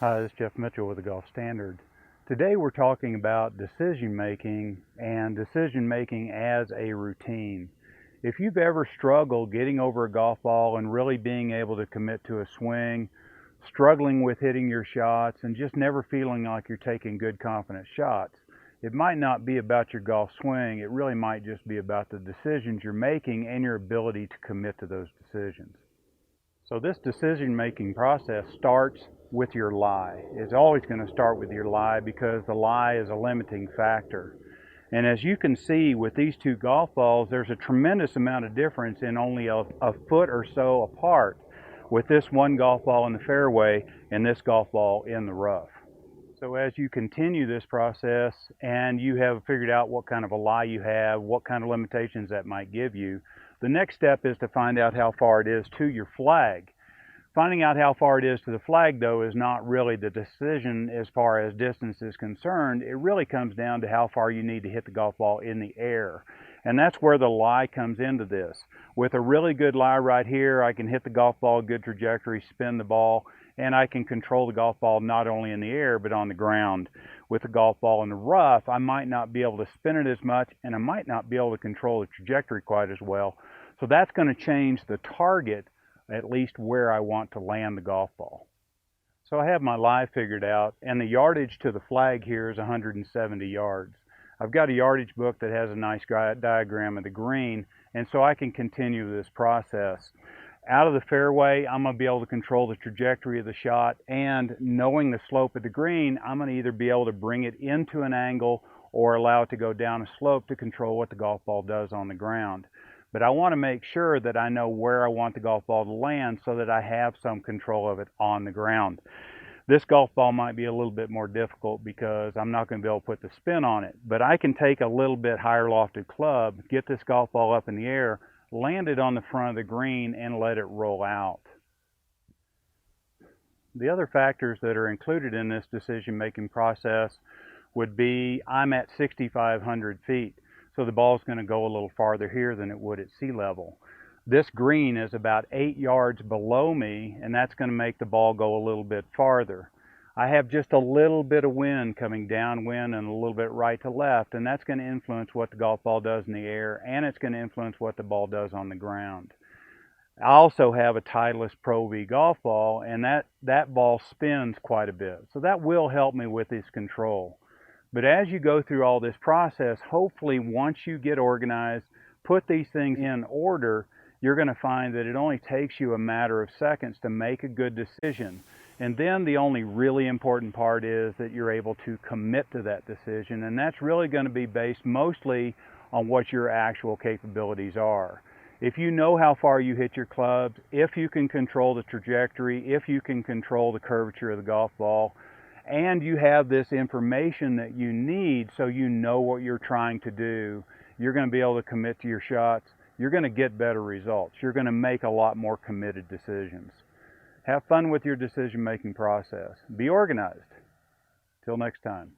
Hi, this is Jeff Mitchell with the Golf Standard. Today we're talking about decision making and decision making as a routine. If you've ever struggled getting over a golf ball and really being able to commit to a swing, struggling with hitting your shots, and just never feeling like you're taking good confident shots, it might not be about your golf swing, it really might just be about the decisions you're making and your ability to commit to those decisions. So this decision-making process starts with your lie. It's always going to start with your lie because the lie is a limiting factor. And as you can see with these two golf balls, there's a tremendous amount of difference in only a foot or so apart with this one golf ball in the fairway and this golf ball in the rough. So as you continue this process and you have figured out what kind of a lie you have, what kind of limitations that might give you, the next step is to find out how far it is to your flag. Finding out how far it is to the flag, though, is not really the decision as far as distance is concerned. It really comes down to how far you need to hit the golf ball in the air. And that's where the lie comes into this. With a really good lie right here, I can hit the golf ball, good trajectory, spin the ball, and I can control the golf ball not only in the air but on the ground. With the golf ball in the rough, I might not be able to spin it as much, and I might not be able to control the trajectory quite as well. So that's going to change the target, at least where I want to land the golf ball. So I have my lie figured out, and the yardage to the flag here is 170 yards. I've got a yardage book that has a nice diagram of the green, and so I can continue this process. Out of the fairway, I'm going to be able to control the trajectory of the shot, and knowing the slope of the green, I'm going to either be able to bring it into an angle or allow it to go down a slope to control what the golf ball does on the ground. But I want to make sure that I know where I want the golf ball to land so that I have some control of it on the ground. This golf ball might be a little bit more difficult because I'm not going to be able to put the spin on it, but I can take a little bit higher lofted club, get this golf ball up in the air, land it on the front of the green, and let it roll out. The other factors that are included in this decision-making process would be I'm at 6,500 feet. So the ball's going to go a little farther here than it would at sea level. This green is about 8 yards below me, and that's going to make the ball go a little bit farther. I have just a little bit of wind coming downwind and a little bit right to left, and that's going to influence what the golf ball does in the air, and it's going to influence what the ball does on the ground. I also have a Titleist Pro V golf ball, and that ball spins quite a bit. So that will help me with this control. But as you go through all this process, hopefully once you get organized, put these things in order, you're going to find that it only takes you a matter of seconds to make a good decision. And then the only really important part is that you're able to commit to that decision, and that's really going to be based mostly on what your actual capabilities are. If you know how far you hit your clubs, if you can control the trajectory, if you can control the curvature of the golf ball, and you have this information that you need so you know what you're trying to do, you're going to be able to commit to your shots. You're going to get better results. You're going to make a lot more committed decisions. Have fun with your decision-making process. Be organized. Till next time.